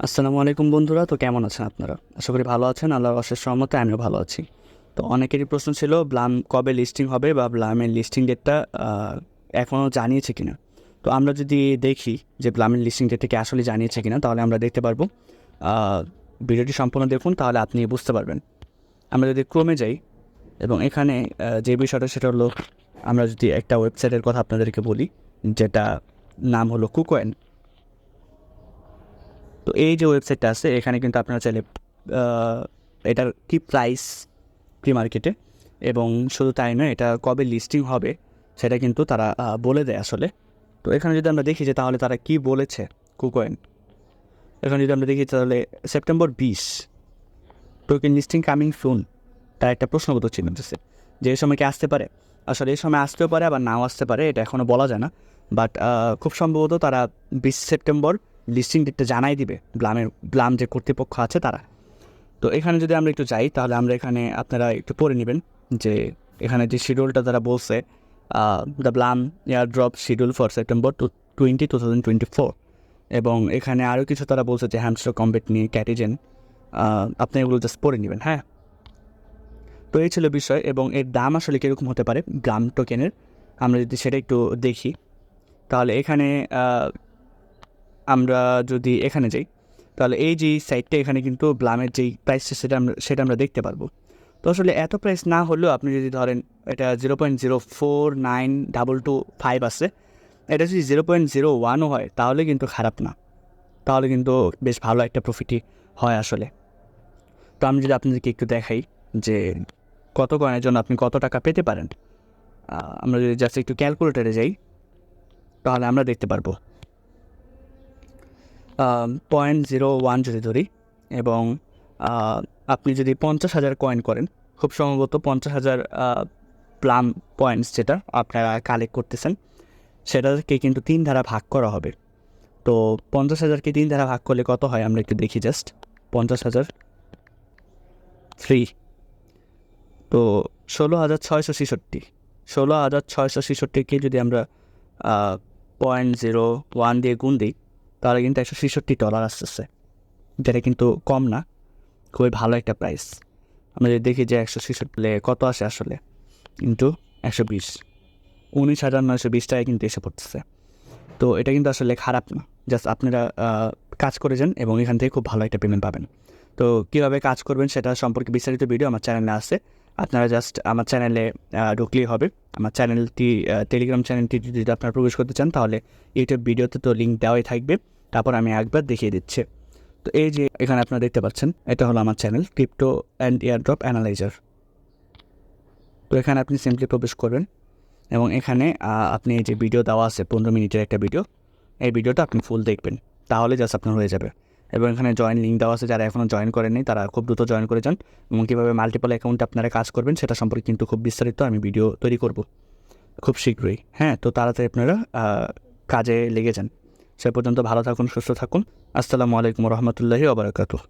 আসসালামু আলাইকুম বন্ধুরা। তো কেমন আছেন আপনারা? আশা করি ভালো আছেন। আল্লাহর অশেষ রহমতে আমিও ভালো আছি। তো অনেকেরই প্রশ্ন ছিল ব্লাম কবে লিস্টিং হবে বা ব্লামের লিস্টিং ডেটটা এখনও জানিয়েছে কিনা। তো আমরা যদি দেখি যে ব্লামের লিস্টিং ডেটটা কি আসলে জানিয়েছে কিনা, তাহলে আমরা দেখতে পারবো। ভিডিওটি সম্পূর্ণ দেখুন, তাহলে আপনি বুঝতে পারবেন। আমরা যদি ক্রমে যাই এবং এখানে যে বিষয়টা সেটা হলো, আমরা যদি একটা ওয়েবসাইটের কথা আপনাদেরকে বলি, যেটা নাম হলো কুকয়েন। তো এই যে ওয়েবসাইটটা আছে, এখানে কিন্তু আপনারা চাইলে এটার কি প্রাইস প্রি মার্কেটে, এবং শুধু তাই নয়, এটা কবে লিস্টিং হবে সেটা কিন্তু তারা বলে দেয় আসলে। তো এখানে যদি আমরা দেখি যে তাহলে তারা কি বলেছে কুকয়েন, এখানে যদি আমরা দেখি তাহলে September 20 token listing coming soon, তার একটা প্রশ্নবোধক চিহ্ন দিচ্ছে যে এই সময় কি আসতে পারে। আসলে এই সময় আসতেও পারে, আবার নাও আসতে পারে, এটা এখনও বলা যায় না। বাট খুব সম্ভবত তারা 20 সেপ্টেম্বর লিস্টিং ডেটটা জানাই দিবে ব্লাম যে কর্তৃপক্ষ আছে তারা। তো এখানে যদি আমরা একটু যাই, তাহলে আমরা এখানে আপনারা একটু পড়ে নেবেন যে এখানে যে শিডিউলটা তারা বলছে, the Blum air drop schedule for September 2024। এবং এখানে আরও কিছু তারা বলছে যে হ্যামস্টার কম্বেট নিয়ে ক্যাটিজেন, আপনি এগুলো জাস্ট পড়ে নেবেন। হ্যাঁ, তো এই ছিল বিষয়। এবং এর দাম আসলে কীরকম হতে পারে ব্লাম টোকেনের, আমরা যদি সেটা একটু দেখি, তাহলে এখানে আমরা যদি এখানে যাই, তাহলে এই যে সাইটটা, এখানে কিন্তু ব্লামের যেই প্রাইসটা সেটা আমরা দেখতে পারবো। তো আসলে এত প্রাইস না হলেও আপনি যদি ধরেন এটা 0.049225 আছে, এটা যদি 0.01ও হয় তাহলে কিন্তু খারাপ না, তাহলে কিন্তু বেশ ভালো একটা প্রফিটই হয় আসলে। তো আমি যদি আপনাদেরকে একটু দেখাই যে কত কয়েনের জন্য আপনি কত টাকা পেতে পারেন, আমরা যদি জাস্ট একটু ক্যালকুলেটারে যাই, তাহলে আমরা দেখতে পারবো 0.01 যদি ধরি, এবং আপনি যদি 50,000 কয়েন করেন, খুব সম্ভবত 50,000 প্লাম পয়েন্টস যেটা আপনারা কালেক্ট করতেছেন, সেটাকে কিন্তু 3 ধারা ভাগ করা হবে। তো 50,000কে 3 ধারা ভাগ করলে কত হয় আমরা একটু দেখি। জাস্ট 50,000 3, তো 16,666। 16,666কে যদি আমরা 0.01 দিয়ে গুণ দিই, তাহলে কিন্তু $166 আসতেছে, যেটা কিন্তু কম না, খুবই ভালো একটা প্রাইস। আমরা যদি দেখি যে 166 কত আসে আসলে, কিন্তু 120, 19,920 টাকায় কিন্তু এসে পড়তেছে। তো এটা কিন্তু আসলে খারাপ না। জাস্ট আপনারা কাজ করে যান এবং এখান থেকে খুব ভালো একটা পেমেন্ট পাবেন। তো কীভাবে কাজ করবেন সেটা সম্পর্কে বিস্তারিত ভিডিও আমার চ্যানেলে আছে। আপনারা জাস্ট আমার চ্যানেলে ঢুকলেই হবে। আমার চ্যানেলটি, টেলিগ্রাম চ্যানেলটি যদি আপনারা প্রবেশ করতে চান, তাহলে ইউটিউব ভিডিওতে তো লিঙ্ক দেওয়াই থাকবে। তারপর আমি একবার দেখিয়ে দিচ্ছি। তো এই যে এখানে আপনারা দেখতে পাচ্ছেন, এটা হলো আমার channel crypto and airdrop analyser. তো এখানে আপনি সিম্পলি প্রবেশ করবেন এবং এখানে আপনি এই যে ভিডিও দেওয়া আছে 15 মিনিটের একটা ভিডিও, এই ভিডিওটা আপনি ফুল দেখবেন, তাহলে জাস্ট আপনার হয়ে যাবে। এবং এখানে জয়েন লিঙ্ক দেওয়া আছে, যারা এখনও জয়েন করেননি তারা খুব দ্রুত জয়েন করে যান। এবং কীভাবে মাল্টিপল অ্যাকাউন্টে আপনারা কাজ করবেন সেটা সম্পর্কে কিন্তু খুব বিস্তারিত আমি ভিডিও তৈরি করব খুব শীঘ্রই। হ্যাঁ, তো তাড়াতাড়ি আপনারা কাজে লেগে যান। সে পর্যন্ত ভালো থাকুন, সুস্থ থাকুন। আসসালামু আলাইকুম রহমতুল্লাহি ওয়া বারাকাতুহু।